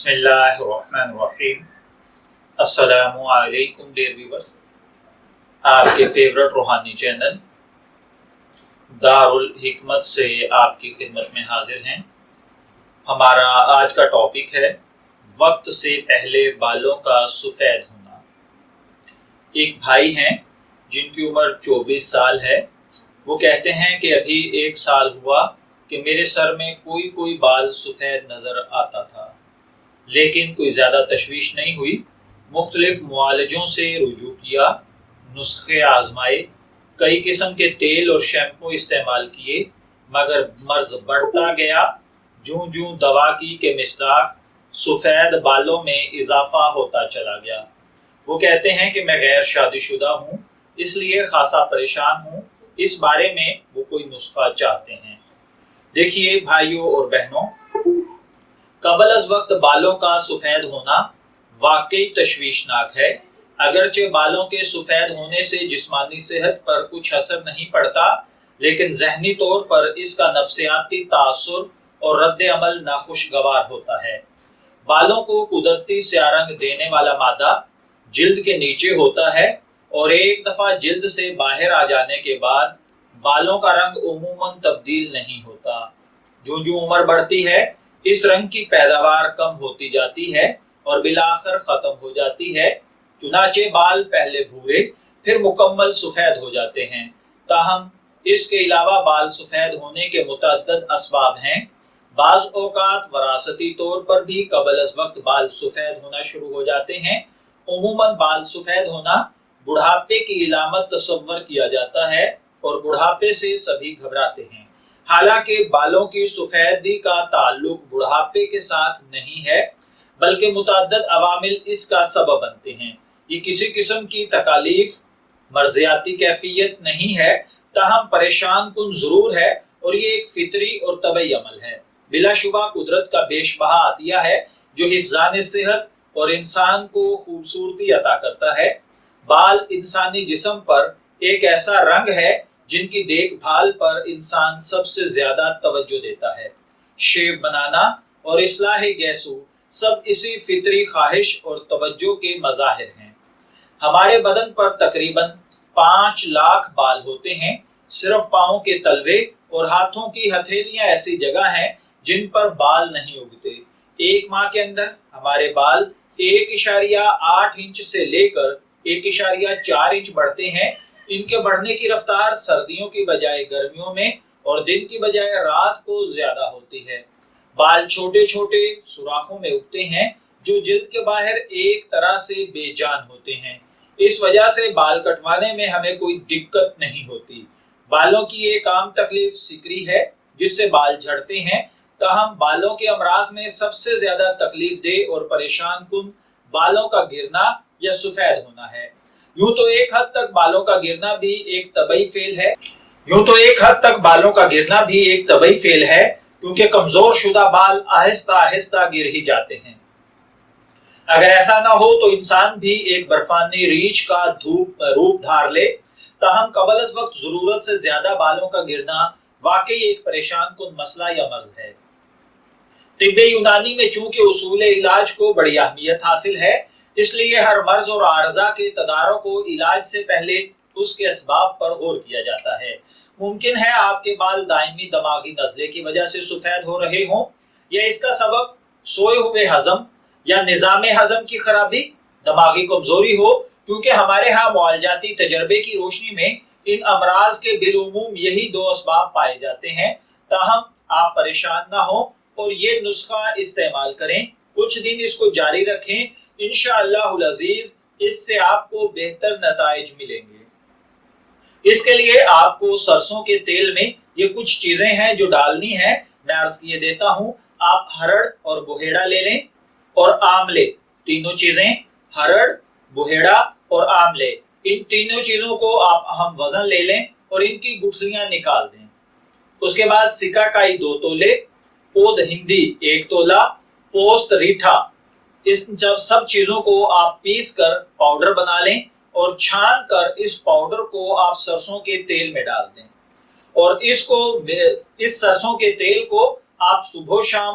بسم اللہ الرحمن الرحیم۔ السلام علیکم ڈیئر ویورز، آپ کے فیورٹ روحانی چینل دارالحکمت سے آپ کی خدمت میں حاضر ہیں۔ ہمارا آج کا ٹاپک ہے وقت سے پہلے بالوں کا سفید ہونا۔ ایک بھائی ہیں جن کی عمر 24 سال ہے۔ وہ کہتے ہیں کہ ابھی 1 سال ہوا کہ میرے سر میں کوئی بال سفید نظر آتا تھا، لیکن کوئی زیادہ تشویش نہیں ہوئی۔ مختلف معالجوں سے رجوع کیا، نسخے آزمائے، کئی قسم کے تیل اور شیمپو استعمال کیے، مگر مرض بڑھتا گیا۔ جوں جوں دوا کی مصداق سفید بالوں میں اضافہ ہوتا چلا گیا۔ وہ کہتے ہیں کہ میں غیر شادی شدہ ہوں، اس لیے خاصا پریشان ہوں۔ اس بارے میں وہ کوئی نسخہ چاہتے ہیں۔ دیکھیے بھائیوں اور بہنوں، قبل از وقت بالوں کا سفید ہونا واقعی تشویشناک ہے۔ اگرچہ بالوں کے سفید ہونے سے جسمانی صحت پر کچھ اثر نہیں پڑتا، لیکن ذہنی طور پر اس کا نفسیاتی تاثر اور رد عمل ناخوشگوار ہوتا ہے۔ بالوں کو قدرتی سیاہ رنگ دینے والا مادہ جلد کے نیچے ہوتا ہے، اور ایک دفعہ جلد سے باہر آ جانے کے بعد بالوں کا رنگ عموماً تبدیل نہیں ہوتا۔ جو عمر بڑھتی ہے، اس رنگ کی پیداوار کم ہوتی جاتی ہے اور بالآخر ختم ہو جاتی ہے۔ چنانچہ بال پہلے بھورے پھر مکمل سفید ہو جاتے ہیں۔ تاہم اس کے علاوہ بال سفید ہونے کے متعدد اسباب ہیں۔ بعض اوقات وراثتی طور پر بھی قبل از وقت بال سفید ہونا شروع ہو جاتے ہیں۔ عموماً بال سفید ہونا بڑھاپے کی علامت تصور کیا جاتا ہے اور بڑھاپے سے سبھی گھبراتے ہیں۔ حالانکہ بالوں کی سفیدی کا تعلق بڑھاپے کے ساتھ نہیں ہے، بلکہ متعدد عوامل اس کا سبب بنتے ہیں۔ یہ کسی قسم کی تکالیف، مرضیاتی کیفیت نہیں ہے، تاہم پریشان کن ضرور ہے، اور یہ ایک فطری اور طبعی عمل ہے۔ بلا شبہ قدرت کا بیش بہا عطیہ ہے جو حفظان صحت اور انسان کو خوبصورتی عطا کرتا ہے۔ بال انسانی جسم پر ایک ایسا رنگ ہے جن کی دیکھ بھال پر انسان سب سے زیادہ توجہ دیتا ہے۔ شیو بنانا اور اصلاح گیسو سب اسی فطری خواہش اور توجہ کے مظاہر ہیں۔ ہمارے بدن پر تقریباً 5 لاکھ بال ہوتے ہیں۔ صرف پاؤں کے تلوے اور ہاتھوں کی ہتھیلیاں ایسی جگہ ہیں جن پر بال نہیں اگتے۔ 1 ماہ کے اندر ہمارے بال 1.8 انچ سے لے کر 1.4 انچ بڑھتے ہیں۔ ان کے بڑھنے کی رفتار سردیوں کی بجائے گرمیوں میں اور دن کی بجائے رات کو زیادہ ہوتی ہے۔ بال چھوٹے چھوٹے سوراخوں میں اگتے ہیں جو جلد کے باہر ایک طرح سے بے جان ہوتے ہیں۔ اس وجہ سے بال کٹوانے میں ہمیں کوئی دقت نہیں ہوتی۔ بالوں کی ایک عام تکلیف سکری ہے جس سے بال جھڑتے ہیں، تاہم بالوں کے امراض میں سب سے زیادہ تکلیف دہ اور پریشان کن بالوں کا گرنا یا سفید ہونا ہے۔ یوں تو ایک حد تک بالوں کا گرنا بھی ایک طبعی فعل ہے، کیونکہ کمزور شدہ بال آہستہ آہستہ گر ہی جاتے ہیں۔ اگر ایسا نہ ہو تو انسان بھی ایک برفانی ریچھ کا روپ دھار لے۔ تاہم قبل از وقت ضرورت سے زیادہ بالوں کا گرنا واقعی ایک پریشان کن مسئلہ یا مرض ہے۔ طب یونانی میں چونکہ اصول علاج کو بڑی اہمیت حاصل ہے، اس لیے ہر مرض اور عارضہ کے تدارک و علاج سے پہلے اس کے اسباب پر غور کیا جاتا ہے۔ ممکن ہے آپ کے بال دائمی دماغی نزلے کی وجہ سے سفید ہو رہے ہوں، یا اس کا سبب سوئے ہوئے ہضم یا نظام ہضم کی خرابی، دماغی کمزوری ہو، کیونکہ ہمارے ہاں معالجاتی تجربے کی روشنی میں ان امراض کے بالعموم یہی 2 اسباب پائے جاتے ہیں۔ تاہم آپ پریشان نہ ہوں اور یہ نسخہ استعمال کریں۔ کچھ دن اس کو جاری رکھیں، انشاءاللہ العزیز اس سے آپ کو بہتر نتائج ملیں گے۔ اس کے لیے آپ کو سرسوں کے تیل میں یہ کچھ چیزیں ہیں جو ڈالنی ہیں، میں عرض کیے دیتا ہوں۔ آپ ہرڑ اور بوہیڑا لے لیں اور آملے، تینوں چیزیں ہرڑ، بوہیڑا اور آملے، ان تینوں چیزوں کو آپ اہم وزن لے لیں اور ان کی گٹھلیاں نکال دیں۔ اس کے بعد سکہ کائی 2 تولے، اود ہندی 1 تولا، پوست ریٹھا، اس سب چیزوں کو آپ پیس کر پاؤڈر بنا لیں اور چھان کر اس پاؤڈر کو آپ سرسوں کے تیل میں ڈال دیں، اور اس سرسوں کے تیل کو آپ صبح و شام